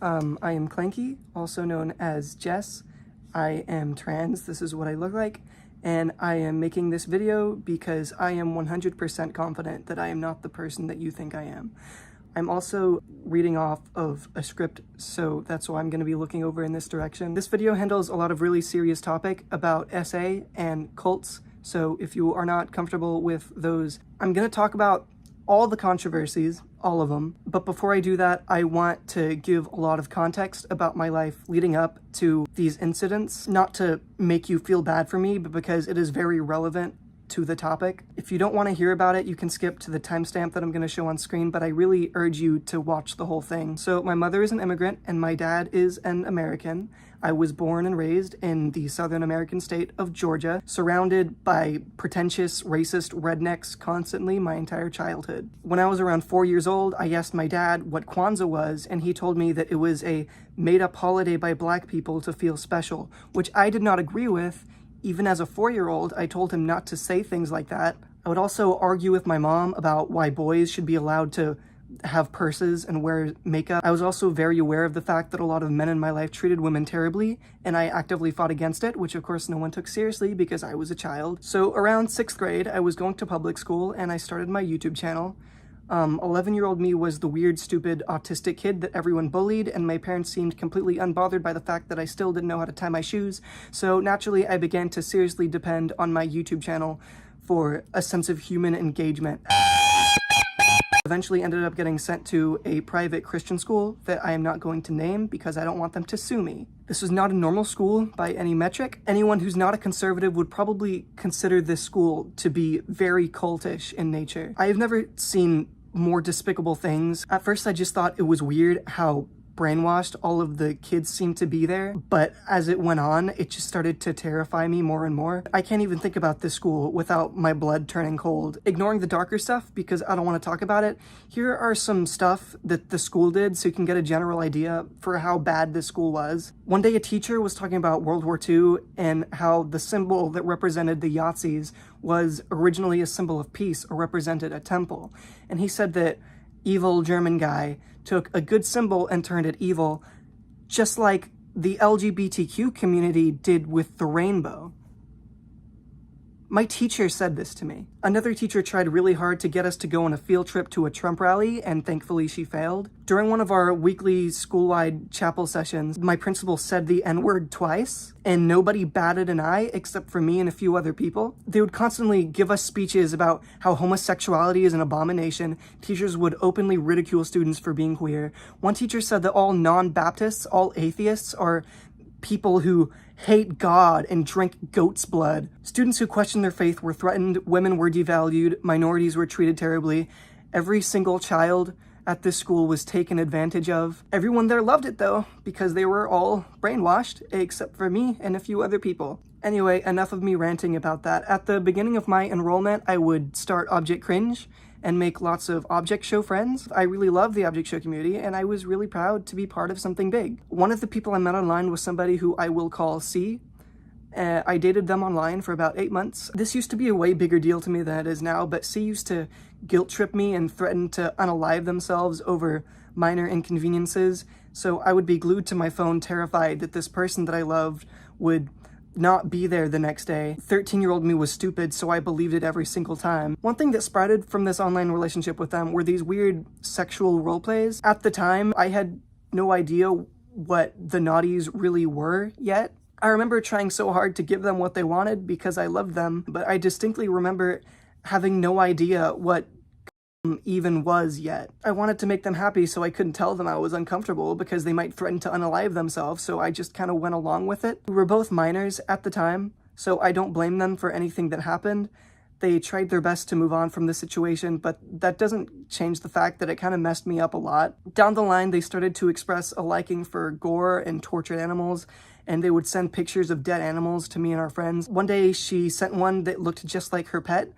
I am Clanky, also known as Jess. I am trans, this is what I look like, and I am making this video because I am 100% confident that I am not the person that you think I am. I'm also reading off of a script, so that's why I'm going to be looking over in this direction. This video handles a lot of really serious topic about SA and cults, so if you are not comfortable with those, I'm going to talk about all the controversies, all of them. But before I do that, I want to give a lot of context about my life leading up to these incidents, not to make you feel bad for me, but because it is very relevant to the topic. If you don't want to hear about it, you can skip to the timestamp that I'm going to show on screen, but I really urge you to watch the whole thing. So my mother is an immigrant and my dad is an American. I was born and raised in the Southern American state of Georgia, surrounded by pretentious, racist rednecks constantly my entire childhood. When I was around 4 years old, I asked my dad what Kwanzaa was, and he told me that it was a made-up holiday by Black people to feel special, which I did not agree with. Even as a 4-year-old, I told him not to say things like that. I would also argue with my mom about why boys should be allowed to have purses and wear makeup. I was also very aware of the fact that a lot of men in my life treated women terribly, and I actively fought against it, which of course no one took seriously because I was a child. So around 6th grade, I was going to public school and I started my YouTube channel. 11-year-old me was the weird, stupid, autistic kid that everyone bullied, and my parents seemed completely unbothered by the fact that I still didn't know how to tie my shoes. So naturally, I began to seriously depend on my YouTube channel for a sense of human engagement. Eventually ended up getting sent to a private Christian school that I am not going to name because I don't want them to sue me. This was not a normal school by any metric. Anyone who's not a conservative would probably consider this school to be very cultish in nature. I have never seen more despicable things. At first, I just thought it was weird how brainwashed all of the kids seemed to be there, but as it went on, it just started to terrify me more and more. I can't even think about this school without my blood turning cold. Ignoring the darker stuff because I don't want to talk about it, here are some stuff that the school did so you can get a general idea for how bad this school was. One day a teacher was talking about World War II and how the symbol that represented the Yazidis was originally a symbol of peace or represented a temple. And he said that evil German guy took a good symbol and turned it evil, just like the LGBTQ community did with the rainbow. My teacher said this to me. Another teacher tried really hard to get us to go on a field trip to a Trump rally, and thankfully she failed. During one of our weekly school-wide chapel sessions, my principal said the N-word twice, and nobody batted an eye except for me and a few other people. They would constantly give us speeches about how homosexuality is an abomination. Teachers would openly ridicule students for being queer. One teacher said that all non-Baptists, all atheists, are people who hate God and drink goat's blood. Students who questioned their faith were threatened, women were devalued, minorities were treated terribly. Every single child at this school was taken advantage of. Everyone there loved it though, because they were all brainwashed, except for me and a few other people. Anyway, enough of me ranting about that. At the beginning of my enrollment, I would start Object Cringe and make lots of Object Show friends. I really love the Object Show community, and I was really proud to be part of something big. One of the people I met online was somebody who I will call C. I dated them online for about 8 months. This used to be a way bigger deal to me than it is now, but C used to guilt trip me and threaten to unalive themselves over minor inconveniences, so I would be glued to my phone terrified that this person that I loved would not be there the next day. 13-year-old me was stupid, so I believed it every single time. One thing that sprouted from this online relationship with them were these weird sexual role plays. At the time, I had no idea what the naughties really were yet. I remember trying so hard to give them what they wanted because I loved them, but I distinctly remember having no idea what even was yet. I wanted to make them happy, so I couldn't tell them I was uncomfortable because they might threaten to unalive themselves, so I just kind of went along with it. We were both minors at the time, so I don't blame them for anything that happened. They tried their best to move on from the situation, but that doesn't change the fact that it kind of messed me up a lot. Down the line, they started to express a liking for gore and tortured animals, and they would send pictures of dead animals to me and our friends. One day, she sent one that looked just like her pet,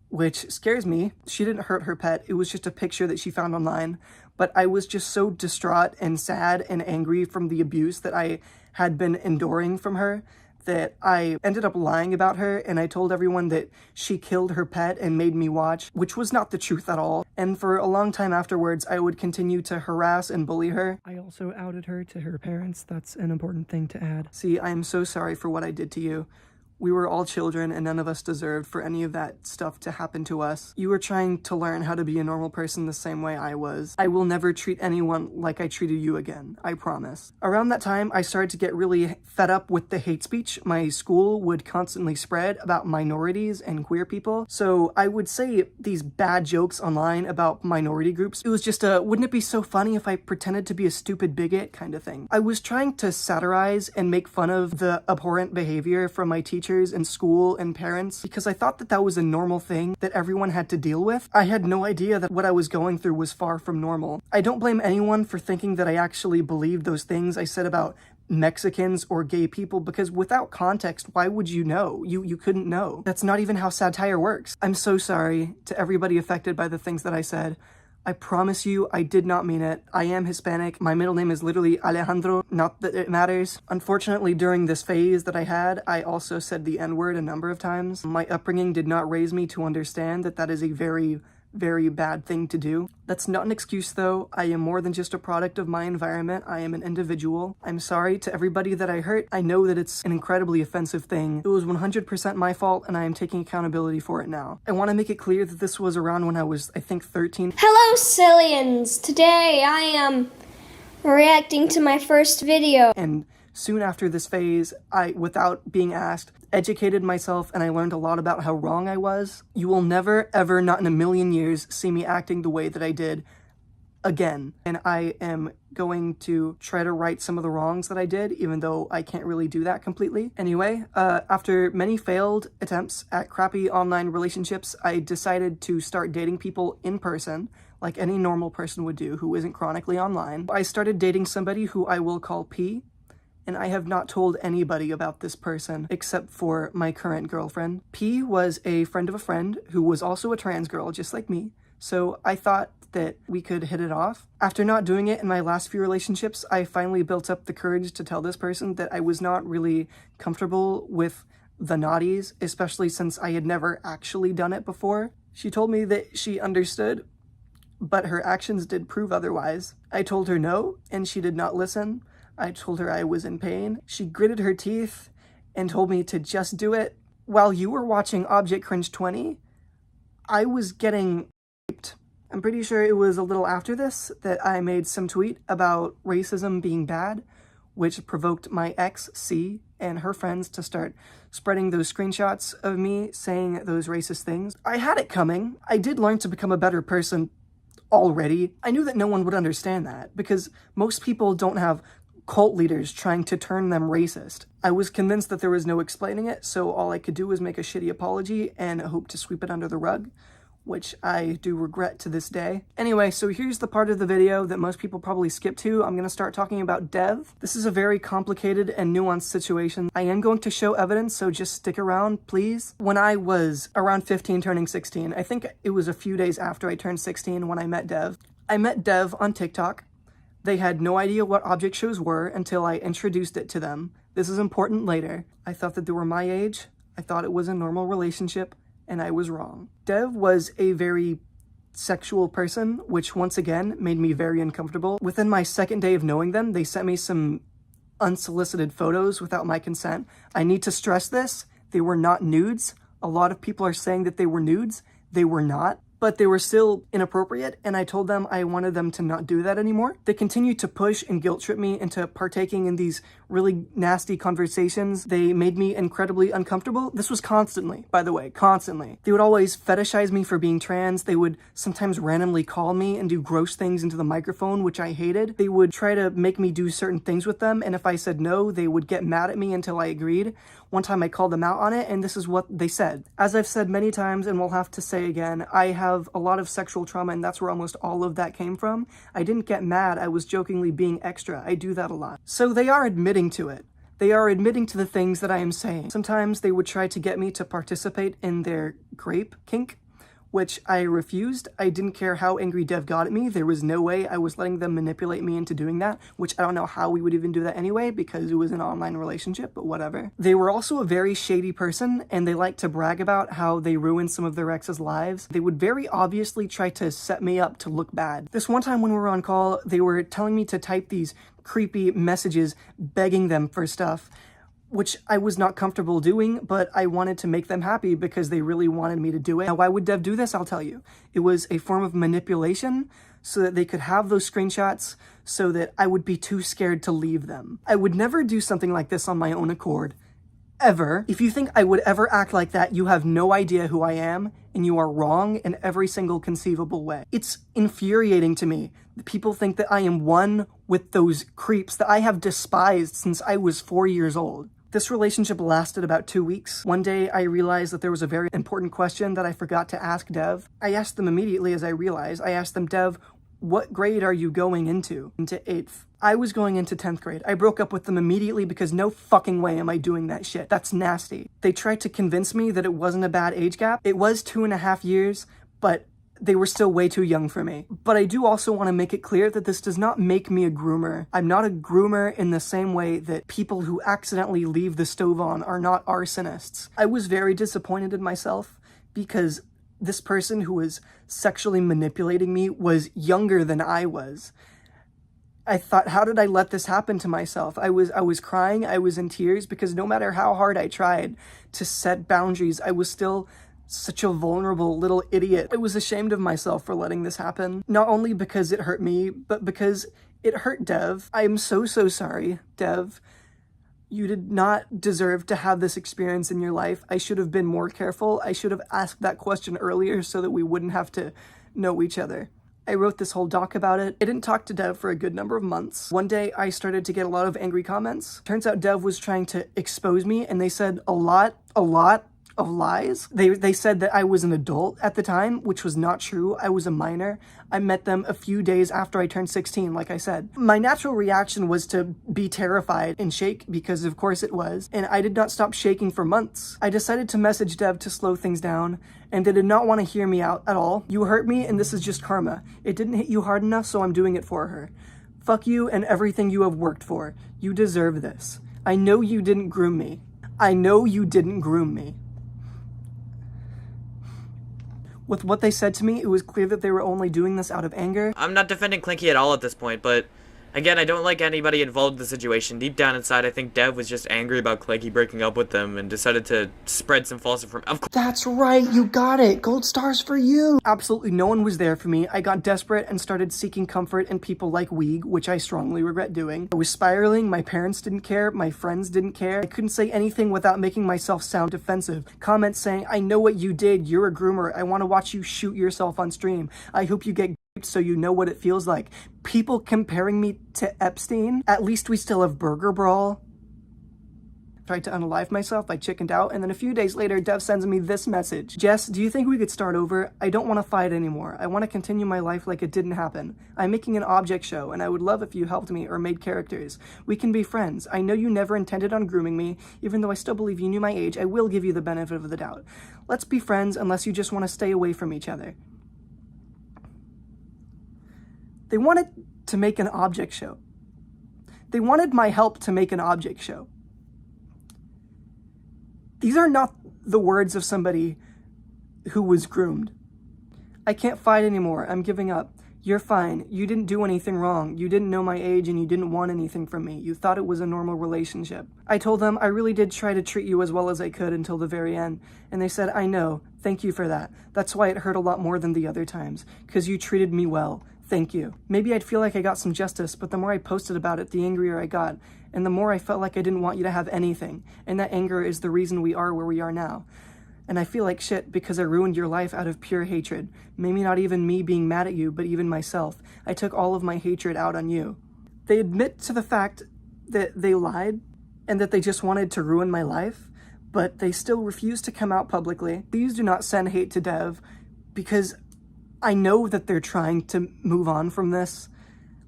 which scares me. She didn't hurt her pet, it was just a picture that she found online. But I was just so distraught and sad and angry from the abuse that I had been enduring from her that I ended up lying about her, and I told everyone that she killed her pet and made me watch, which was not the truth at all. And for a long time afterwards, I would continue to harass and bully her. I also outed her to her parents. That's an important thing to add. See, I am so sorry for what I did to you. We were all children and none of us deserved for any of that stuff to happen to us. You were trying to learn how to be a normal person the same way I was. I will never treat anyone like I treated you again, I promise. Around that time, I started to get really fed up with the hate speech my school would constantly spread about minorities and queer people. So I would say these bad jokes online about minority groups. It was just a, wouldn't it be so funny if I pretended to be a stupid bigot kind of thing. I was trying to satirize and make fun of the abhorrent behavior from my teachers in school and parents because I thought that that was a normal thing that everyone had to deal with. I had no idea that what I was going through was far from normal. I don't blame anyone for thinking that I actually believed those things I said about Mexicans or gay people, because without context, why would you know? You couldn't know. That's not even how satire works. I'm so sorry to everybody affected by the things that I said. I promise you, I did not mean it. I am Hispanic. My middle name is literally Alejandro, not that it matters. Unfortunately, during this phase that I had, I also said the N-word a number of times. My upbringing did not raise me to understand that that is a very bad thing to do. That's not an excuse though. I am more than just a product of my environment. I am an individual. I'm sorry to everybody that I hurt. I know that it's an incredibly offensive thing. It was 100% my fault and I am taking accountability for it now. I want to make it clear that this was around when I was, I think, 13. Hello, Cillians! Today I am reacting to my first video. And soon after this phase, I, without being asked, educated myself and I learned a lot about how wrong I was. You will never, ever, not in a million years, see me acting the way that I did again. And I am going to try to right some of the wrongs that I did, even though I can't really do that completely. Anyway, after many failed attempts at crappy online relationships, I decided to start dating people in person, like any normal person would do who isn't chronically online. I started dating somebody who I will call P, and I have not told anybody about this person except for my current girlfriend. P was a friend of a friend who was also a trans girl, just like me, so I thought that we could hit it off. After not doing it in my last few relationships, I finally built up the courage to tell this person that I was not really comfortable with the naughties, especially since I had never actually done it before. She told me that she understood, but her actions did prove otherwise. I told her no, and she did not listen. I told her I was in pain. She gritted her teeth and told me to just do it. While you were watching Object Cringe 20, I was getting raped. I'm pretty sure it was a little after this that I made some tweet about racism being bad, which provoked my ex, C, and her friends to start spreading those screenshots of me saying those racist things. I had it coming. I did learn to become a better person already. I knew that no one would understand that because most people don't have cult leaders trying to turn them racist. I was convinced that there was no explaining it, so all I could do was make a shitty apology and hope to sweep it under the rug, which I do regret to this day. Anyway, so here's the part of the video that most people probably skip to. I'm going to start talking about Dev. This is a very complicated and nuanced situation. I am going to show evidence, so just stick around, please. When I was around 15, turning 16, I think it was a few days after I turned 16 when I met Dev. I met Dev on TikTok. They had no idea what object shows were until I introduced it to them. This is important later. I thought that they were my age. I thought it was a normal relationship, and I was wrong. Dev was a very sexual person, which once again made me very uncomfortable. Within my second day of knowing them, they sent me some unsolicited photos without my consent. I need to stress this. They were not nudes. A lot of people are saying that they were nudes. They were not. But they were still inappropriate, and I told them I wanted them to not do that anymore. They continued to push and guilt trip me into partaking in these really nasty conversations. They made me incredibly uncomfortable. This was constantly, by the way, constantly. They would always fetishize me for being trans. They would sometimes randomly call me and do gross things into the microphone, which I hated. They would try to make me do certain things with them, and if I said no, they would get mad at me until I agreed. One time I called them out on it, and this is what they said. As I've said many times and will have to say again, I have a lot of sexual trauma, and that's where almost all of that came from. I didn't get mad. I was jokingly being extra. I do that a lot. So they are admitting to it. They are admitting to the things that I am saying. Sometimes they would try to get me to participate in their grape kink, which I refused. I didn't care how angry Dev got at me. There was no way I was letting them manipulate me into doing that, which I don't know how we would even do that anyway because it was an online relationship, but whatever. They were also a very shady person, and they liked to brag about how they ruined some of their exes' lives. They would very obviously try to set me up to look bad. This one time when we were on call, they were telling me to type these creepy messages begging them for stuff, which I was not comfortable doing, but I wanted to make them happy because they really wanted me to do it. Now, why would Dev do this? I'll tell you. It was a form of manipulation so that they could have those screenshots so that I would be too scared to leave them. I would never do something like this on my own accord, ever. If you think I would ever act like that, you have no idea who I am, and you are wrong in every single conceivable way. It's infuriating to me that people think that I am one with those creeps that I have despised since I was 4 years old. This relationship lasted about 2 weeks. One day, I realized that there was a very important question that I forgot to ask Dev. I asked them immediately as I realized. I asked them, Dev, what grade are you going into? Into 8th. I was going into 10th grade. I broke up with them immediately because no fucking way am I doing that shit. That's nasty. They tried to convince me that it wasn't a bad age gap. It was 2.5 years, but they were still way too young for me. But I do also want to make it clear that this does not make me a groomer. I'm not a groomer in the same way that people who accidentally leave the stove on are not arsonists. I was very disappointed in myself because this person who was sexually manipulating me was younger than I was. I thought, how did I let this happen to myself? I was crying, I was in tears because no matter how hard I tried to set boundaries, I was still such a vulnerable little idiot. I was ashamed of myself for letting this happen. Not only because it hurt me, but because it hurt Dev. I am so sorry, Dev. You did not deserve to have this experience in your life. I should have been more careful. I should have asked that question earlier so that we wouldn't have to know each other. I wrote this whole doc about it. I didn't talk to Dev for a good number of months. One day, I started to get a lot of angry comments. Turns out Dev was trying to expose me, and they said a lot of lies. They said that I was an adult at the time, which was not true. I was a minor. I met them a few days after I turned 16, like I said. My natural reaction was to be terrified and shake, because of course it was, and I did not stop shaking for months. I decided to message Dev to slow things down, and they did not want to hear me out at all. You hurt me, and this is just karma. It didn't hit you hard enough, so I'm doing it for her. Fuck you and everything you have worked for. You deserve this. I know you didn't groom me. I know you didn't groom me. With what they said to me, it was clear that they were only doing this out of anger. I'm not defending Clinky at all at this point, but again, I don't like anybody involved in the situation. Deep down inside, I think Dev was just angry about Clinky breaking up with them and decided to spread some false information. That's right, you got it. Gold stars for you. Absolutely no one was there for me. I got desperate and started seeking comfort in people like Weeg, which I strongly regret doing. I was spiraling, my parents didn't care, my friends didn't care. I couldn't say anything without making myself sound defensive. Comments saying, I know what you did, you're a groomer, I want to watch you shoot yourself on stream. I hope you get so you know what it feels like. People comparing me to Epstein. At least we still have Burger Brawl. Tried to unalive myself, I chickened out, and then a few days later, Dev sends me this message. Jess, do you think we could start over? I don't want to fight anymore. I want to continue my life like it didn't happen. I'm making an object show, and I would love if you helped me or made characters. We can be friends. I know you never intended on grooming me. Even though I still believe you knew my age, I will give you the benefit of the doubt. Let's be friends unless you just want to stay away from each other. They wanted to make an object show. They wanted my help to make an object show. These are not the words of somebody who was groomed. I can't fight anymore. I'm giving up. You're fine. You didn't do anything wrong. You didn't know my age and you didn't want anything from me. You thought it was a normal relationship. I told them I really did try to treat you as well as I could until the very end. And they said, I know. Thank you for that. That's why it hurt a lot more than the other times. Because you treated me well. Thank you. Maybe I'd feel like I got some justice, but the more I posted about it, the angrier I got. And the more I felt like I didn't want you to have anything. And that anger is the reason we are where we are now. And I feel like shit because I ruined your life out of pure hatred. Maybe not even me being mad at you, but even myself. I took all of my hatred out on you. They admit to the fact that they lied and that they just wanted to ruin my life, but they still refuse to come out publicly. Please do not send hate to Dev because I know that they're trying to move on from this.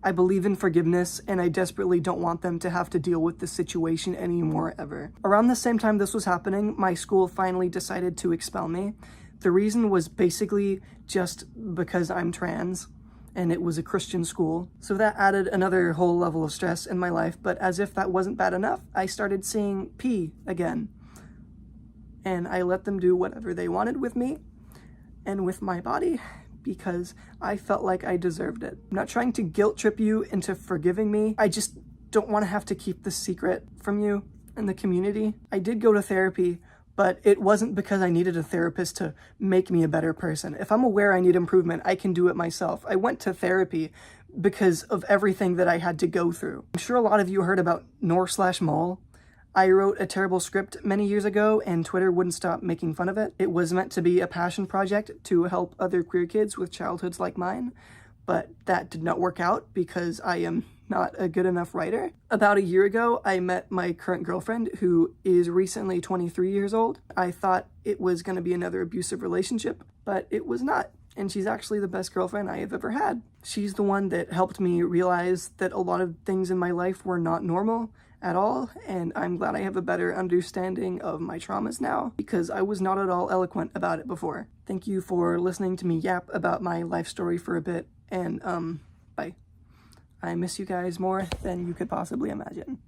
I believe in forgiveness, and I desperately don't want them to have to deal with this situation anymore ever. Around the same time this was happening, my school finally decided to expel me. The reason was basically just because I'm trans and it was a Christian school. So that added another whole level of stress in my life. But as if that wasn't bad enough, I started seeing P again. And I let them do whatever they wanted with me and with my body because I felt like I deserved it. I'm not trying to guilt trip you into forgiving me. I just don't want to have to keep this secret from you and the community. I did go to therapy, but it wasn't because I needed a therapist to make me a better person. If I'm aware I need improvement, I can do it myself. I went to therapy because of everything that I had to go through. I'm sure a lot of you heard about nor/mol. I wrote a terrible script many years ago and Twitter wouldn't stop making fun of it. It was meant to be a passion project to help other queer kids with childhoods like mine, but that did not work out because I am not a good enough writer. About a year ago, I met my current girlfriend, who is recently 23 years old. I thought it was going to be another abusive relationship, but it was not. And she's actually the best girlfriend I have ever had. She's the one that helped me realize that a lot of things in my life were not normal at all, and I'm glad I have a better understanding of my traumas now because I was not at all eloquent about it before. Thank you for listening to me yap about my life story for a bit, and bye. I miss you guys more than you could possibly imagine.